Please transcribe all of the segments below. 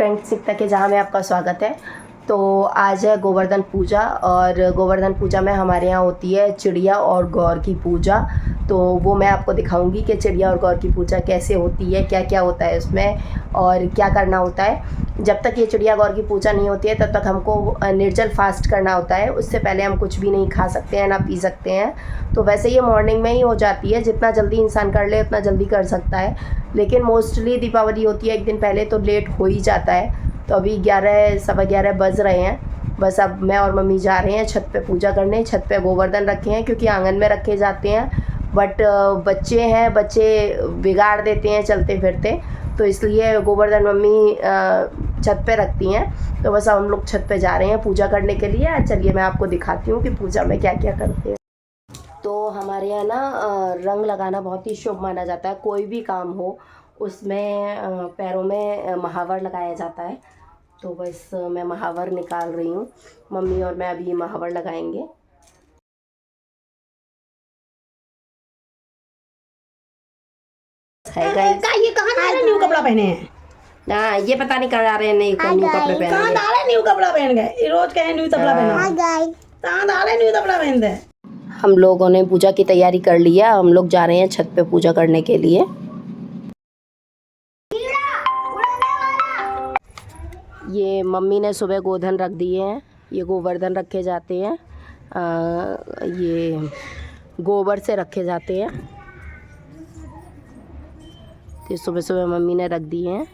Friends सिकता के जहाँ में आपका स्वागत है। तो आज है गोवर्धन पूजा और गोवर्धन पूजा में हमारे यहाँ होती है चिड़िया और गौर की पूजा। तो वो मैं आपको दिखाऊंगी कि चिड़िया और गौर की पूजा कैसे होती है, क्या क्या होता है उसमें और क्या करना होता है। जब तक ये चिड़िया गौर की पूजा नहीं होती है तब तक हमको निर्जल फास्ट करना होता है। उससे पहले हम कुछ भी नहीं खा सकते हैं ना पी सकते हैं। तो वैसे ये मॉर्निंग में ही हो जाती है, जितना जल्दी इंसान कर ले उतना जल्दी कर सकता है। लेकिन मोस्टली दीपावली होती है एक दिन पहले तो लेट हो ही जाता है। तो अभी 11 बज रहे हैं। बस अब मैं और मम्मी जा रहे हैं छत पे पूजा करने। छत पे गोवर्धन रखे हैं क्योंकि आंगन में रखे जाते हैं, बट बच्चे हैं, बच्चे बिगाड़ देते हैं चलते फिरते, तो इसलिए गोवर्धन मम्मी छत पे रखती हैं। तो बस हम लोग छत पे जा रहे हैं पूजा करने के लिए। चलिए मैं आपको दिखाती हूँ कि पूजा में क्या क्या करते हैं। तो हमारे यहाँ ना रंग लगाना बहुत ही शुभ माना जाता है। कोई भी काम हो उसमें पैरों में महावर लगाया जाता है। तो बस मैं महावर निकाल रही हूँ, मम्मी और मैं अभी महावर लगाएंगे। ये कहाँ जा रहे न्यू कपड़ा पहने हैं? हाँ ये पता नहीं कहाँ जा रहे हैं, न्यू कपड़े पहने कहाँ जा रहे न्यू कपड़ा पहन गए? रोज कहे न्यू कपड़ा पहना, कहाँ जा रहे न्यू कपड़ा पहन दे। हम लोगों ने पूजा की तैयारी कर लिया। हम लोग जा रहे हैं छत पे पूजा करने के लिए। ये मम्मी ने सुबह गोधन रख दिए हैं, ये गोवर्धन रखे जाते हैं, ये गोबर से रखे जाते हैं। तो सुबह सुबह मम्मी ने रख दिए हैं।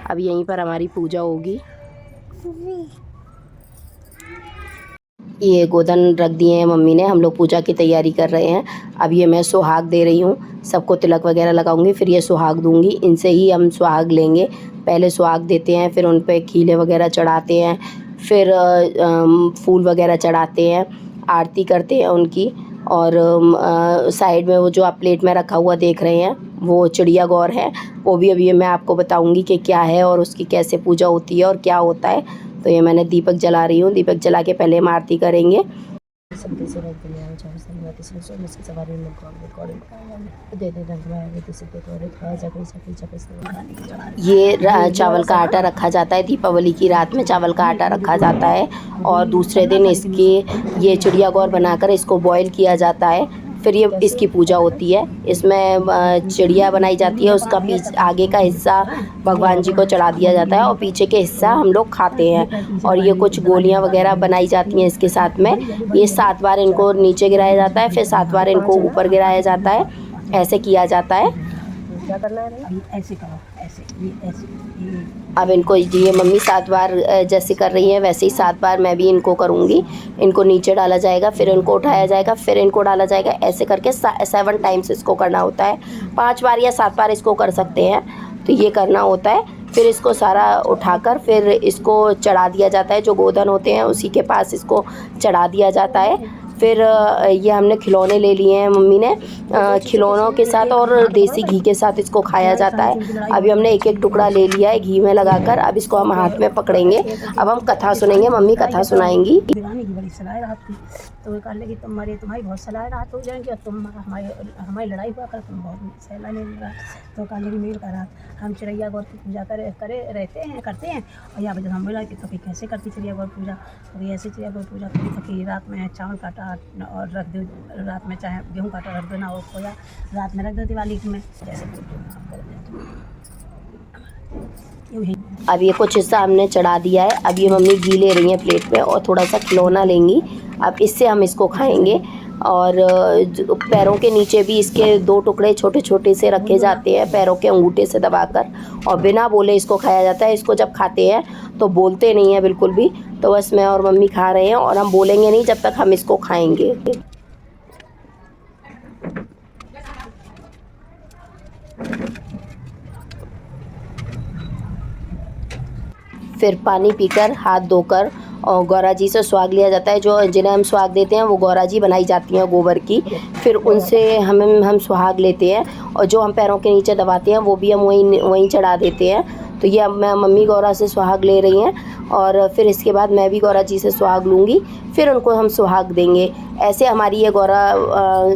अब यहीं पर हमारी पूजा होगी। ये गोधन रख दिए हैं मम्मी ने, हम लोग पूजा की तैयारी कर रहे हैं। अब ये मैं सुहाग दे रही हूँ, सबको तिलक वगैरह लगाऊंगी, फिर ये सुहाग दूंगी। इनसे ही हम सुहाग लेंगे। पहले सुहाग देते हैं, फिर उन पे खीले वगैरह चढ़ाते हैं, फिर फूल वगैरह चढ़ाते हैं, आरती करते हैं उनकी। और साइड में वो जो आप प्लेट में रखा हुआ देख रहे हैं वो चिड़िया गौर है। वो भी अभी मैं आपको बताऊंगी कि क्या है और उसकी कैसे पूजा होती है और क्या होता है। तो ये मैंने दीपक जला रही हूँ। दीपक जला के पहले हम आरती करेंगे। ये चावल का आटा रखा जाता है, दीपावली की रात में चावल का आटा रखा जाता है और दूसरे दिन इसकी ये चिड़िया गौर बनाकर इसको बॉईल किया जाता है। फिर ये इसकी पूजा होती है। इसमें चिड़िया बनाई जाती है, उसका आगे का हिस्सा भगवान जी को चढ़ा दिया जाता है और पीछे के हिस्सा हम लोग खाते हैं। और ये कुछ गोलियां वगैरह बनाई जाती हैं इसके साथ में। ये 7 बार इनको नीचे गिराया जाता है, फिर 7 बार इनको ऊपर गिराया जाता है। ऐसे किया जाता है। क्या करना है? ऐसे करो, ऐसे ये ऐसे। अब इनको ये मम्मी 7 बार जैसे कर रही हैं वैसे ही 7 बार मैं भी इनको करूँगी। इनको नीचे डाला जाएगा, फिर इनको उठाया जाएगा, फिर इनको डाला जाएगा। ऐसे करके 7 टाइम्स इसको करना होता है। 5 बार या 7 बार इसको कर सकते हैं। तो ये करना होता है। फिर इसको सारा उठाकर फिर इसको चढ़ा दिया जाता है। जो गोधन होते हैं उसी के पास इसको चढ़ा दिया जाता है। फिर ये हमने खिलौने ले लिए हैं मम्मी ने, खिलौनों के साथ और देसी घी के साथ इसको खाया जाता है। अभी हमने एक एक टुकड़ा ले लिया है घी में लगाकर। अब इसको हम हाथ में पकड़ेंगे। अब हम कथा सुनेंगे, मम्मी कथा सुनाएंगी। दीवानी की बड़ी सलाह रात की, तो वो कह लगी तुम्हारी बहुत सलाह रात हो जाएंगी और तुम हमारी लड़ाई हुआ कर, तुम बहुत सहला नहीं लगा। तो कह लगी मेल का रात हम चिड़िया गौर की पूजा करते हैं। और यहाँ पर जब हम बोला कि तो कैसे करती चिड़िया गौर पूजा, तो ऐसे चिड़िया गौर पूजा करती तो कि रात में चावल का आटा और रख दो, रात में चाहे गेहूँ का आटा रख देना और खोया रात में रख दो दिवाली में। जैसे अब ये कुछ हिस्सा हमने चढ़ा दिया है। अब ये मम्मी घी ले रही हैं प्लेट में और थोड़ा सा खिलौना लेंगी। अब इससे हम इसको खाएंगे। और पैरों के नीचे भी इसके 2 टुकड़े छोटे छोटे से रखे जाते हैं, पैरों के अंगूठे से दबाकर, और बिना बोले इसको खाया जाता है। इसको जब खाते हैं तो बोलते नहीं हैं बिल्कुल भी। तो बस मैं और मम्मी खा रहे हैं और हम बोलेंगे नहीं जब तक हम इसको खाएंगे। फिर पानी पीकर हाथ धोकर और गौरा जी से सुहाग लिया जाता है। जो जिन्हें हम सुहाग देते हैं वो गौरा जी बनाई जाती हैं गोबर की। फिर उनसे हम सुहाग लेते हैं और जो हम पैरों के नीचे दबाते हैं वो भी हम वहीं चढ़ा देते हैं। तो ये अब मैं मम्मी गौरा से सुहाग ले रही हैं और फिर इसके बाद मैं भी गौरा जी से सुहाग लूँगी, फिर उनको हम सुहाग देंगे। ऐसे हमारी ये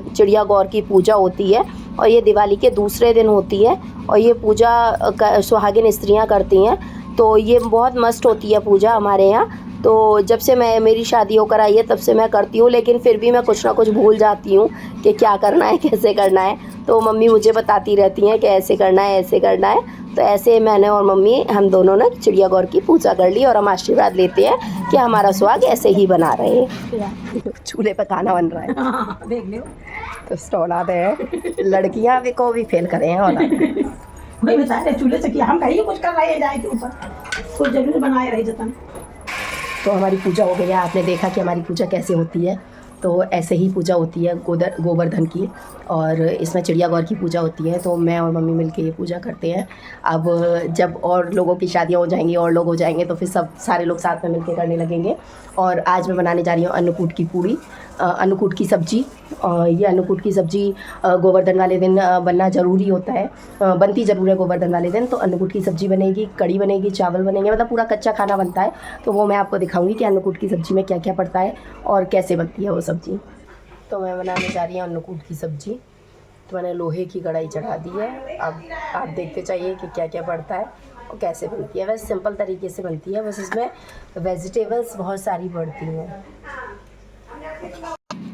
चिड़िया गौर की पूजा होती है और ये दिवाली के दूसरे दिन होती है। और ये पूजा सुहागिन स्त्रियाँ करती हैं। तो ये बहुत मस्त होती है पूजा हमारे यहाँ। तो जब से मेरी शादी होकर आई है तब से मैं करती हूँ, लेकिन फिर भी मैं कुछ ना कुछ भूल जाती हूँ कि क्या करना है, कैसे करना है। तो मम्मी मुझे बताती रहती हैं कि ऐसे करना है, ऐसे करना है। तो ऐसे मैंने और मम्मी हम दोनों ने चिड़िया घोर की पूजा कर ली और हम आशीर्वाद लेते हैं कि हमारा सुहाग ऐसे ही बना रहे। चूल्हे पे खाना बन रहा है, देख लो। तो स्टॉल है, लड़कियां भी को भी फेल करे हैं औलाद। वही बता रहे चूल्हे से किया, हम कहीं कुछ कर रहे हैं जाए के ऊपर, कुछ जरूर बनाए रहे जतन। तो हमारी पूजा हो गई है, आपने देखा कि हमारी पूजा कैसे होती है। तो ऐसे ही पूजा होती है गोवर्धन की, और इसमें चिड़िया घोर की पूजा होती है। तो मैं और मम्मी मिलके ये पूजा करते हैं। अब जब और लोगों की शादियाँ हो जाएंगी और लोग हो जाएंगे तो फिर सब सारे लोग साथ में मिलके करने लगेंगे। और आज मैं बनाने जा रही हूँ अन्नकूट की पूड़ी, अन्नकूट की सब्ज़ी। और ये अन्नकूट की सब्ज़ी गोवर्धन वाले दिन बनना ज़रूरी होता है, बनती ज़रूर है गोवर्धन वाले दिन। तो अन्नकूट की सब्ज़ी बनेगी, कड़ी बनेगी, चावल बनेंगे, मतलब पूरा कच्चा खाना बनता है। तो वो मैं आपको दिखाऊंगी कि अन्नकूट की सब्ज़ी में क्या क्या पड़ता है और कैसे बनती है वो सब्ज़ी। तो मैं बनाने जा रही हूँ अन्नकूट की सब्ज़ी। तो मैंने लोहे की कढ़ाई चढ़ा दी है। अब आप देखते चाहिए कि क्या क्या पड़ता है और कैसे बनती है। वैसे सिंपल तरीके से बनती है, बस इसमें वेजिटेबल्स बहुत सारी पड़ती हैं।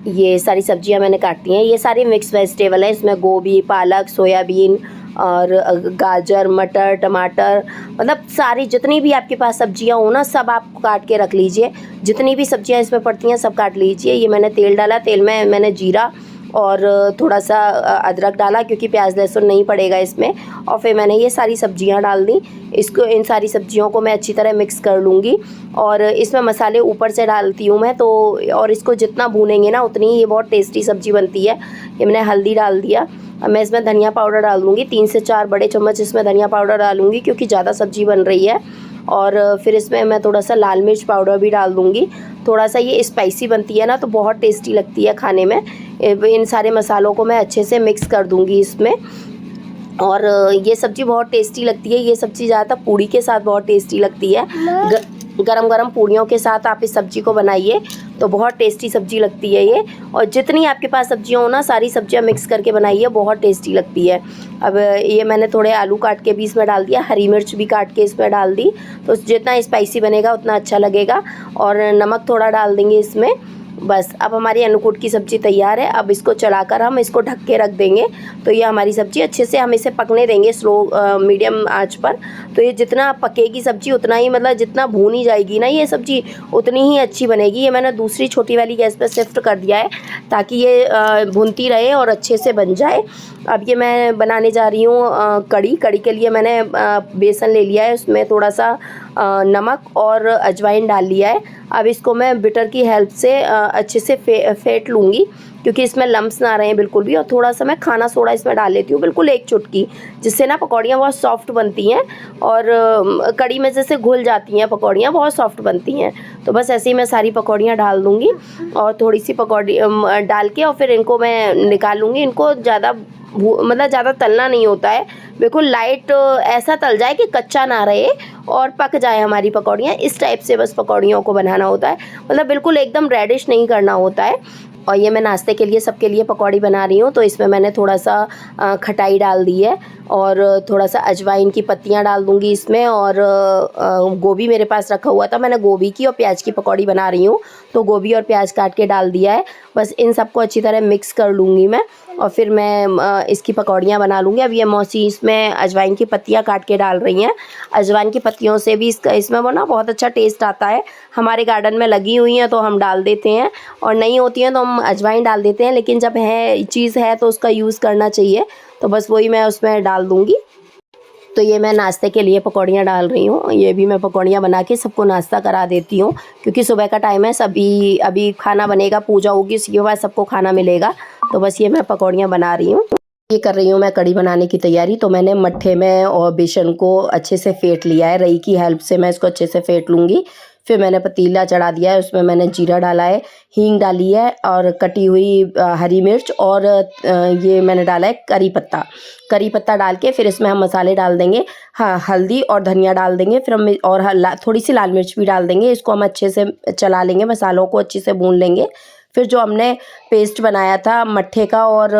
ये सारी सब्जियां मैंने काटी हैं, ये सारी मिक्स वेजिटेबल है। इसमें गोभी, पालक, सोयाबीन और गाजर, मटर, टमाटर, मतलब सारी जितनी भी आपके पास सब्जियां हो ना सब आप काट के रख लीजिए। जितनी भी सब्जियां इसमें पड़ती हैं सब काट लीजिए। ये मैंने तेल डाला, तेल में मैंने जीरा और थोड़ा सा अदरक डाला क्योंकि प्याज लहसुन नहीं पड़ेगा इसमें। और फिर मैंने ये सारी सब्जियां डाल दी। इसको इन सारी सब्जियों को मैं अच्छी तरह मिक्स कर लूँगी। और इसमें मसाले ऊपर से डालती हूँ मैं तो, और इसको जितना भूनेंगे ना उतनी ये बहुत टेस्टी सब्ज़ी बनती है। ये मैंने हल्दी डाल दिया। अब मैं इसमें धनिया पाउडर डाल दूँगी, 3 से 4 बड़े चम्मच इसमें धनिया पाउडर डालूँगी क्योंकि ज़्यादा सब्ज़ी बन रही है। और फिर इसमें मैं थोड़ा सा लाल मिर्च पाउडर भी डाल दूँगी। थोड़ा सा ये स्पाइसी बनती है ना तो बहुत टेस्टी लगती है खाने में। इन सारे मसालों को मैं अच्छे से मिक्स कर दूँगी इसमें। और ये सब्ज़ी बहुत टेस्टी लगती है। ये सब्ज़ी ज़्यादातर पूड़ी के साथ बहुत टेस्टी लगती है। गरम गरम पूड़ियों के साथ आप इस सब्ज़ी को बनाइए तो बहुत टेस्टी सब्ज़ी लगती है ये। और जितनी आपके पास सब्जियां हो ना सारी सब्जियां मिक्स करके बनाइए, बहुत टेस्टी लगती है। अब ये मैंने थोड़े आलू काट के भी इसमें डाल दिया, हरी मिर्च भी काट के इसमें डाल दी। तो जितना स्पाइसी बनेगा उतना अच्छा लगेगा। और नमक थोड़ा डाल देंगे इसमें। बस अब हमारी अन्नकूट की सब्ज़ी तैयार है। अब इसको चलाकर हम इसको ढक के रख देंगे। तो ये हमारी सब्ज़ी अच्छे से हम इसे पकने देंगे स्लो मीडियम आंच पर। तो ये जितना पकेगी सब्ज़ी उतना ही, मतलब जितना भूनी जाएगी ना ये सब्ज़ी उतनी ही अच्छी बनेगी। ये मैंने दूसरी छोटी वाली गैस पर शिफ्ट कर दिया है ताकि ये भूनती रहे और अच्छे से बन जाए। अब ये मैं बनाने जा रही हूँ कड़ी। कड़ी के लिए मैंने बेसन ले लिया है, उसमें थोड़ा सा नमक और अजवाइन डाल लिया है। अब इसको मैं बिटर की हेल्प से अच्छे से फेंट लूँगी क्योंकि इसमें लम्स ना रहें बिल्कुल भी। और थोड़ा सा मैं खाना सोडा इसमें डाल लेती हूँ, बिल्कुल 1 चुटकी, जिससे ना पकौड़ियाँ बहुत सॉफ्ट बनती हैं और कड़ी में जैसे घुल जाती हैं पकौड़ियाँ, बहुत सॉफ्ट बनती हैं। तो बस ऐसे ही मैं सारी पकौड़ियाँ डाल दूँगी और थोड़ी सी पकौड़ी डाल के और फिर इनको मैं निकाल लूँगी। इनको ज़्यादा मतलब ज़्यादा तलना नहीं होता है, बिल्कुल लाइट ऐसा तल जाए कि कच्चा ना रहे और पक जाए हमारी पकौड़ियाँ। इस टाइप से बस पकौड़ियों को बनाना होता है, मतलब बिल्कुल एकदम रेडिश नहीं करना होता है। और ये मैं नाश्ते के लिए सबके लिए पकौड़ी बना रही हूँ। तो इसमें मैंने थोड़ा सा खटाई डाल दी है और थोड़ा सा अजवाइन की पत्तियाँ डाल दूँगी इसमें। और गोभी मेरे पास रखा हुआ था, मैंने गोभी की और प्याज की पकौड़ी बना रही हूँ तो गोभी और प्याज काट के डाल दिया है। बस इन सबको अच्छी तरह मिक्स कर लूँगी मैं और फिर मैं इसकी पकौड़ियाँ बना लूँगी। अब ये मौसी इसमें अजवाइन की पत्तियाँ काट के डाल रही हैं। अजवाइन की पत्तियों से भी इसमें वो ना बहुत अच्छा टेस्ट आता है। हमारे गार्डन में लगी हुई हैं तो हम डाल देते हैं, और नहीं होती हैं तो हम अजवाइन डाल देते हैं, लेकिन जब है चीज़ है तो उसका यूज़ करना चाहिए। तो बस वही मैं उसमें डाल दूँगी। तो ये मैं नाश्ते के लिए पकौड़ियाँ डाल रही हूँ। ये भी मैं पकौड़ियाँ बना के सबको नाश्ता करा देती हूँ क्योंकि सुबह का टाइम है, सभी अभी खाना बनेगा, पूजा होगी, उसके बाद सबको खाना मिलेगा। तो बस ये मैं पकौड़ियाँ बना रही हूँ। ये कर रही हूँ मैं कड़ी बनाने की तैयारी। तो मैंने मट्ठे में और बेसन को अच्छे से फेंट लिया है, रई की हेल्प से मैं इसको अच्छे से फेंट लूँगी। फिर मैंने पतीला चढ़ा दिया है, उसमें मैंने जीरा डाला है, हींग डाली है और कटी हुई हरी मिर्च और ये मैंने डाला है करी पत्ता डाल के फिर इसमें हम मसाले डाल देंगे। हाँ, हल्दी और धनिया डाल देंगे, फिर हम और थोड़ी सी लाल मिर्च भी डाल देंगे। इसको हम अच्छे से चला लेंगे, मसालों को अच्छे से भून लेंगे। फिर जो हमने पेस्ट बनाया था मट्ठे का और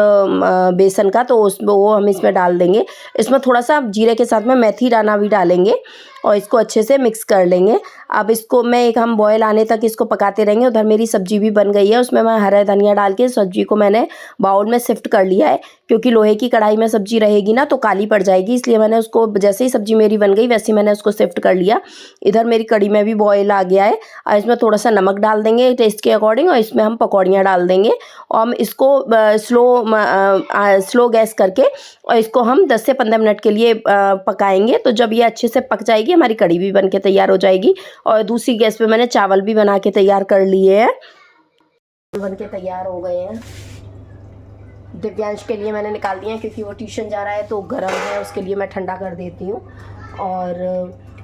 बेसन का तो वो हम इसमें डाल देंगे। इसमें थोड़ा सा जीरे के साथ में मेथी दाना भी डालेंगे और इसको अच्छे से मिक्स कर लेंगे। अब इसको हम बॉयल आने तक इसको पकाते रहेंगे। उधर मेरी सब्जी भी बन गई है, उसमें मैं हरा धनिया डाल के सब्जी को मैंने बाउल में शिफ्ट कर लिया है, क्योंकि लोहे की कढ़ाई में सब्जी रहेगी ना तो काली पड़ जाएगी, इसलिए मैंने उसको जैसे ही सब्जी मेरी बन गई वैसे ही मैंने उसको शिफ्ट कर लिया। इधर मेरी कढ़ी में भी बॉयल आ गया है और इसमें थोड़ा सा नमक डाल देंगे टेस्ट के अकॉर्डिंग, और इसमें हम पकौड़ियाँ डाल देंगे और हम इसको स्लो गैस करके और इसको हम 10 से 15 मिनट के लिए पकाएंगे। तो जब ये अच्छे से पक जाएगी हमारी कढ़ी भी बन के तैयार हो जाएगी। और दूसरी गैस पे मैंने चावल भी बना के तैयार कर लिए हैं, बन के तैयार हो गए हैं। दिव्यांश के लिए मैंने निकाल दिए हैं क्योंकि वो ट्यूशन जा रहा है तो गर्म है, उसके लिए मैं ठंडा कर देती हूँ। और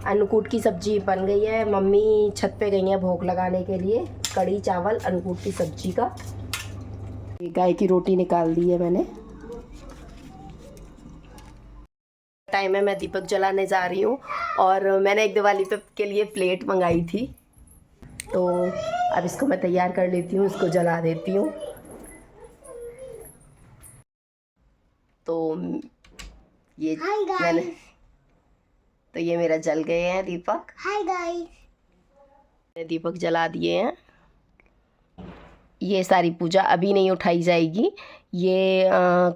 अन्नकूट की सब्ज़ी बन गई है, मम्मी छत पे गई हैं भोग लगाने के लिए। कढ़ी चावल अन्नकूट की सब्ज़ी का, गाय की रोटी निकाल दी है मैंने। टाइम है, मैं दीपक जलाने जा रही हूँ और मैंने एक दिवाली के लिए प्लेट मंगाई थी, तो अब इसको मैं तैयार कर लेती हूँ, इसको जला देती हूँ। तो ये मैंने तो ये मेरा जल गए हैं दीपक। हाय गाइस, दीपक जला दिए हैं। ये सारी पूजा अभी नहीं उठाई जाएगी, ये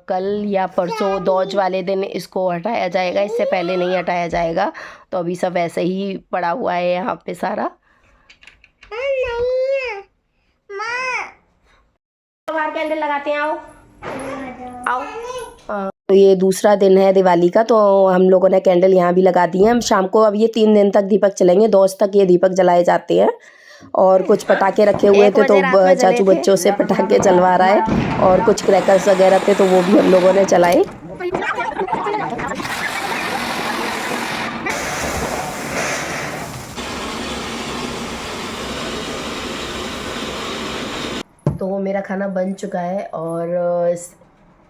कल या परसों दौज वाले दिन इसको हटाया जाएगा, इससे पहले नहीं हटाया जाएगा। तो अभी सब ऐसे ही पड़ा हुआ है यहाँ पे सारा। बाहर कैंडल लगाते हैं, आओ आओ। तो ये दूसरा दिन है दिवाली का, तो हम लोगों ने कैंडल यहाँ भी लगा दी है। हम शाम को अब ये 3 दिन तक दीपक चलेंगे, दौज तक ये दीपक जलाए जाते हैं। और कुछ पटाखे रखे हुए थे तो चाचू बच्चों से पटाखे चलवा रहा है, और कुछ क्रैकर्स वगैरह थे तो वो भी हम लोगों ने चलाए। तो मेरा खाना बन चुका है और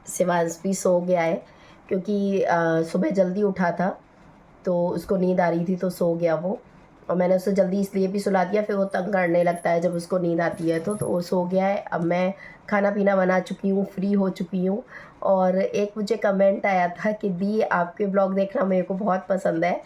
शिवांश भी सो गया है, क्योंकि सुबह जल्दी उठा था तो उसको नींद आ रही थी तो सो गया वो। और मैंने उसे जल्दी इसलिए भी सुला दिया, फिर वो तंग करने लगता है जब उसको नींद आती है तो वो सो गया है। अब मैं खाना पीना बना चुकी हूँ, फ्री हो चुकी हूँ। और एक मुझे कमेंट आया था कि दी आपके ब्लॉग देखना मेरे को बहुत पसंद है,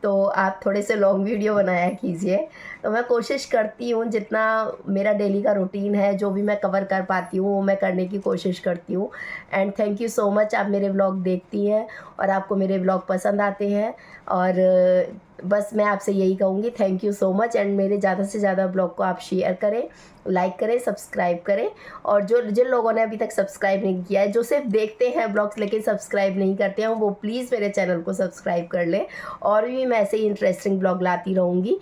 तो आप थोड़े से लॉन्ग वीडियो बनाया कीजिए। तो मैं कोशिश करती हूँ, जितना मेरा डेली का रूटीन है जो भी मैं कवर कर पाती हूँ वो मैं करने की कोशिश करती हूँ। And thank you so much, आप मेरे ब्लॉग देखती हैं और आपको मेरे ब्लॉग पसंद आते हैं। और बस मैं आपसे यही कहूँगी, thank you so much. And मेरे ज़्यादा से ज़्यादा ब्लॉग को आप शेयर करें, लाइक करें, सब्सक्राइब करें। और जिन लोगों ने अभी तक सब्सक्राइब नहीं किया है, जो सिर्फ देखते हैं ब्लॉग्स लेकिन सब्सक्राइब नहीं करते हैं, वो प्लीज़ मेरे चैनल को सब्सक्राइब कर लें। और भी मैं ऐसे ही इंटरेस्टिंग ब्लॉग लाती रहूँगी।